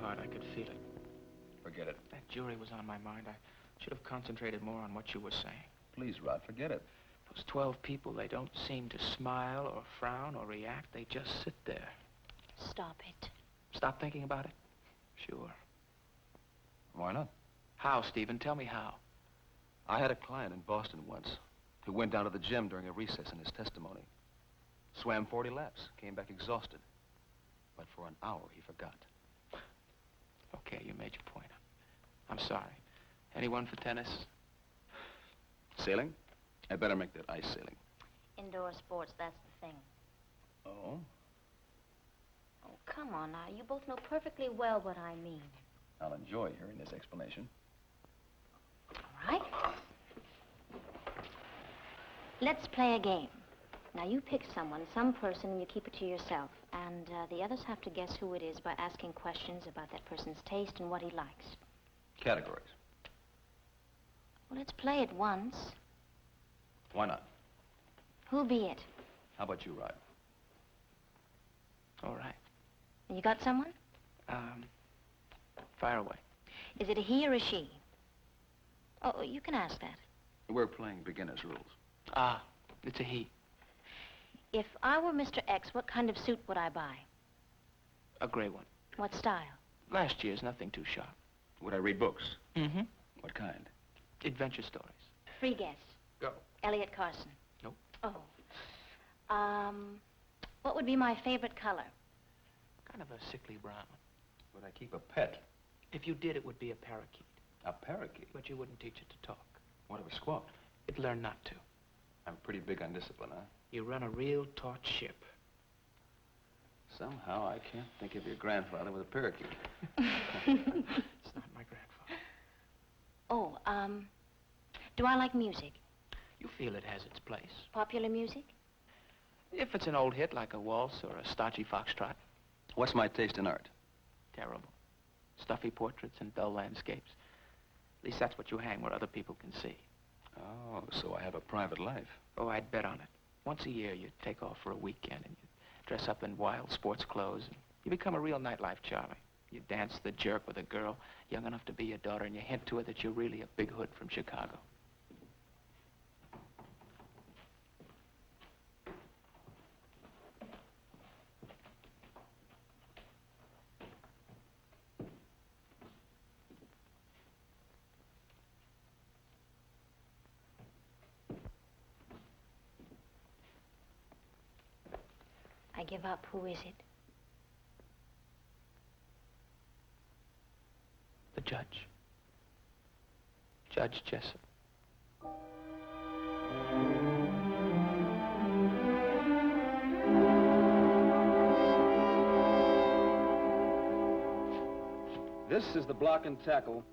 heart. I could feel it. Forget it. That jury was on my mind. I should have concentrated more on what you were saying. Please, Rod, forget it. Those 12 people, they don't seem to smile or frown or react. They just sit there. Stop it. Stop thinking about it? Sure. Why not? How, Stephen? Tell me how. I had a client in Boston once who went down to the gym during a recess in his testimony. Swam 40 laps, came back exhausted. But for an hour, he forgot. Okay, you made your point. I'm sorry. Anyone for tennis? Sailing? I'd better make that ice sailing. Indoor sports, that's the thing. Oh? Oh, come on now. You both know perfectly well what I mean. I'll enjoy hearing this explanation. All right. Let's play a game. Now, you pick someone, some person, and you keep it to yourself. And the others have to guess who it is by asking questions about that person's taste and what he likes. Categories. Well, let's play it once. Why not? Who'll be it? How about you, Rod? All right. You got someone? Fire away. Is it a he or a she? Oh, you can ask that. We're playing beginner's rules. Ah, it's a he. If I were Mr. X, what kind of suit would I buy? A gray one. What style? Last year's, nothing too sharp. Would I read books? Mm-hmm. What kind? Adventure stories. Free guess. Go. Elliot Carson. Nope. Oh. What would be my favorite color? Kind of a sickly brown. Would I keep a pet? If you did, it would be a parakeet. A parakeet? But you wouldn't teach it to talk. What if it squawked? It'd learn not to. I'm pretty big on discipline, huh? You run a real taut ship. Somehow I can't think of your grandfather with a parakeet. It's not my grandfather. Oh, do I like music? You feel it has its place. Popular music? If it's an old hit like a waltz or a stodgy foxtrot. What's my taste in art? Terrible. Stuffy portraits and dull landscapes. At least that's what you hang where other people can see. Oh, so I have a private life. Oh, I'd bet on it. Once a year, you take off for a weekend and you dress up in wild sports clothes and you become a real nightlife charmer. You dance the jerk with a girl young enough to be your daughter and you hint to her that you're really a big hood from Chicago. I give up. Who is it? The judge. Judge Jessup. This is the block and tackle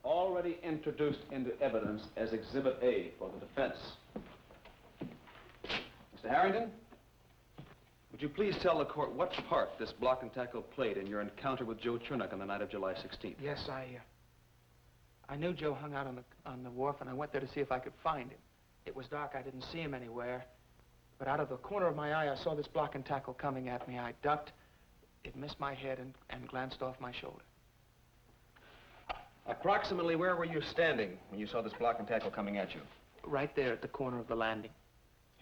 already introduced into evidence as Exhibit A for the defense. Mr. Harrington, would you please tell the court what part this block and tackle played in your encounter with Joe Chernock on the night of July 16th? Yes, I knew Joe hung out on the wharf, and I went there to see if I could find him. It was dark. I didn't see him anywhere. But out of the corner of my eye, I saw this block and tackle coming at me. I ducked. It missed my head and glanced off my shoulder. Approximately where were you standing when you saw this block and tackle coming at you? Right there at the corner of the landing.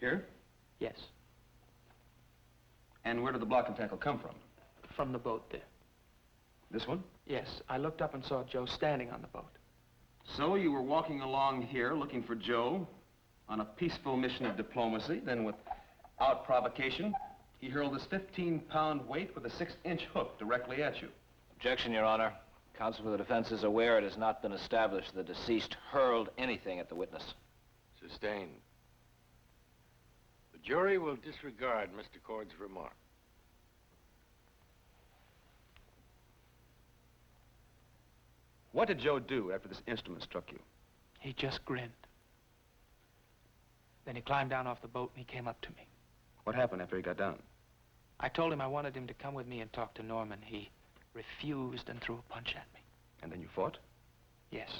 Here? Yes. And where did the block and tackle come from? From the boat there. This one? Yes. I looked up and saw Joe standing on the boat. So you were walking along here looking for Joe on a peaceful mission of diplomacy. Then without provocation, he hurled his 15-pound weight with a 6-inch hook directly at you. Objection, Your Honor. Counsel for the defense is aware it has not been established the deceased hurled anything at the witness. Sustained. The jury will disregard Mr. Cord's remark. What did Joe do after this instrument struck you? He just grinned. Then he climbed down off the boat and he came up to me. What happened after he got down? I told him I wanted him to come with me and talk to Norman. He refused and threw a punch at me. And then you fought? Yes.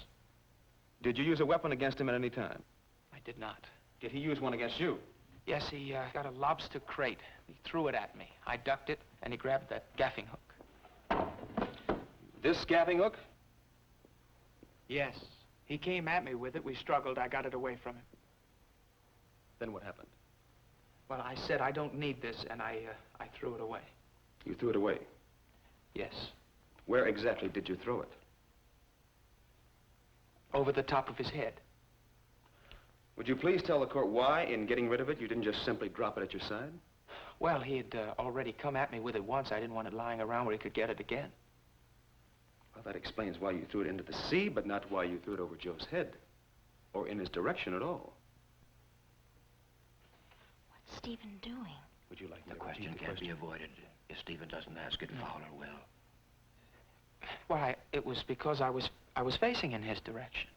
Did you use a weapon against him at any time? I did not. Did he use one against you? Yes, he got a lobster crate. He threw it at me. I ducked it, and he grabbed that gaffing hook. This gaffing hook? Yes. He came at me with it. We struggled. I got it away from him. Then what happened? Well, I said, I don't need this, and I threw it away. You threw it away. Yes. Where exactly did you throw it? Over the top of his head. Would you please tell the court why, in getting rid of it, you didn't just simply drop it at your side? Well, he had already come at me with it once. I didn't want it lying around where he could get it again. Well, that explains why you threw it into the sea, but not why you threw it over Joe's head, or in his direction at all. What's Stephen doing? Would you like me The to question repeat the can't be avoided. If Stephen doesn't ask it, Fowler will. Why, it was because I was facing in his direction.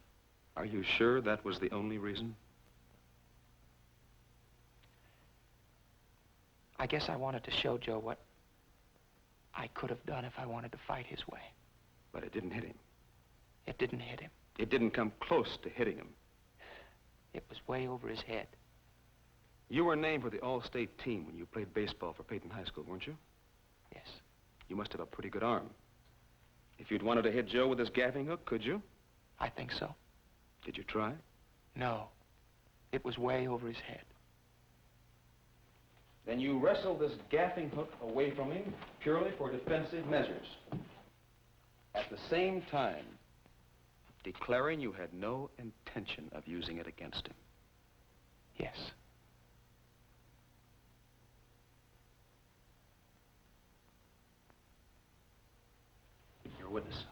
Are you sure that was the only reason? I guess I wanted to show Joe what I could have done if I wanted to fight his way. But it didn't hit him. It didn't hit him. It didn't come close to hitting him. It was way over his head. You were named for the all-state team when you played baseball for Peyton High School, weren't you? Yes. You must have a pretty good arm. If you'd wanted to hit Joe with this gaffing hook, could you? I think so. Did you try? No. It was way over his head. Then you wrestled this gaffing hook away from him purely for defensive measures. At the same time, declaring you had no intention of using it against him. Yes. Your witness.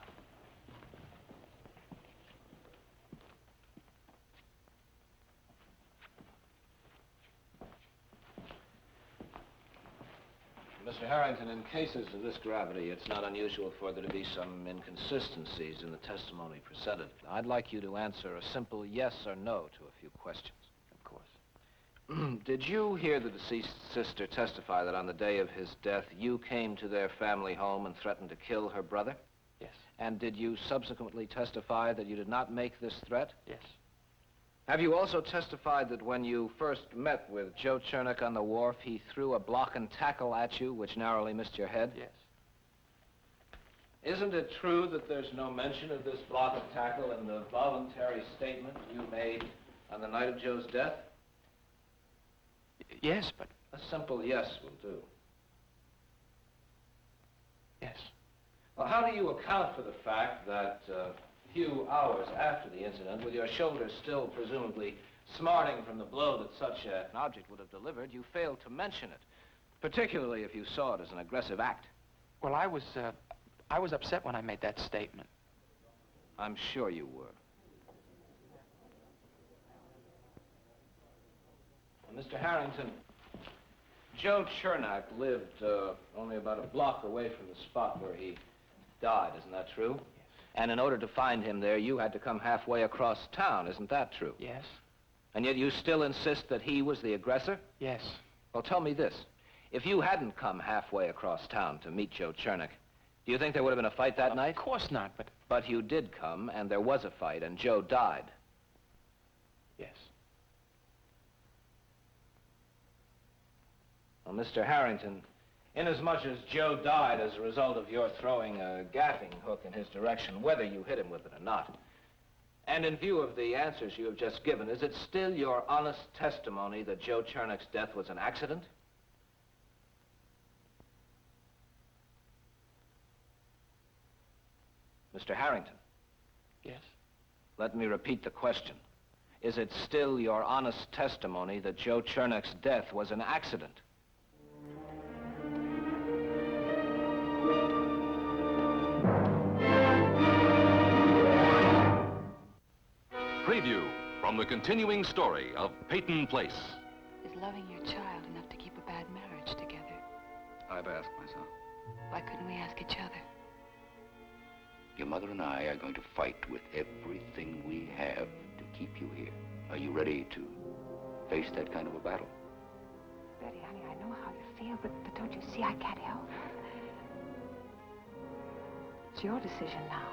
Mr. Harrington, in cases of this gravity, it's not unusual for there to be some inconsistencies in the testimony presented. I'd like you to answer a simple yes or no to a few questions. Of course. Did you hear the deceased sister testify that on the day of his death, you came to their family home and threatened to kill her brother? Yes. And did you subsequently testify that you did not make this threat? Yes. Have you also testified that when you first met with Joe Chernick on the wharf, he threw a block and tackle at you, which narrowly missed your head? Yes. Isn't it true that there's no mention of this block and tackle in the voluntary statement you made on the night of Joe's death? Yes, but... A simple yes will do. Yes. Well, how do you account for the fact that a few hours after the incident, with your shoulders still presumably smarting from the blow that such an object would have delivered, you failed to mention it, particularly if you saw it as an aggressive act? Well, I was upset when I made that statement. I'm sure you were. Mr. Harrington, Joe Chernick lived only about a block away from the spot where he died, isn't that true? Yes. And in order to find him there, you had to come halfway across town, isn't that true? Yes. And yet you still insist that he was the aggressor? Yes. Well, tell me this. If you hadn't come halfway across town to meet Joe Chernick, do you think there would have been a fight that night? Of course not, but... But you did come, and there was a fight, and Joe died. Yes. Well, Mr. Harrington, inasmuch as Joe died as a result of your throwing a gaffing hook in his direction, whether you hit him with it or not, and in view of the answers you have just given, is it still your honest testimony that Joe Chernick's death was an accident? Mr. Harrington. Yes. Let me repeat the question. Is it still your honest testimony that Joe Chernick's death was an accident? Preview from the continuing story of Peyton Place. Is loving your child enough to keep a bad marriage together? I've asked myself. Why couldn't we ask each other? Your mother and I are going to fight with everything we have to keep you here. Are you ready to face that kind of a battle? Betty, honey, I know how you feel, but don't you see I can't help? It's your decision now.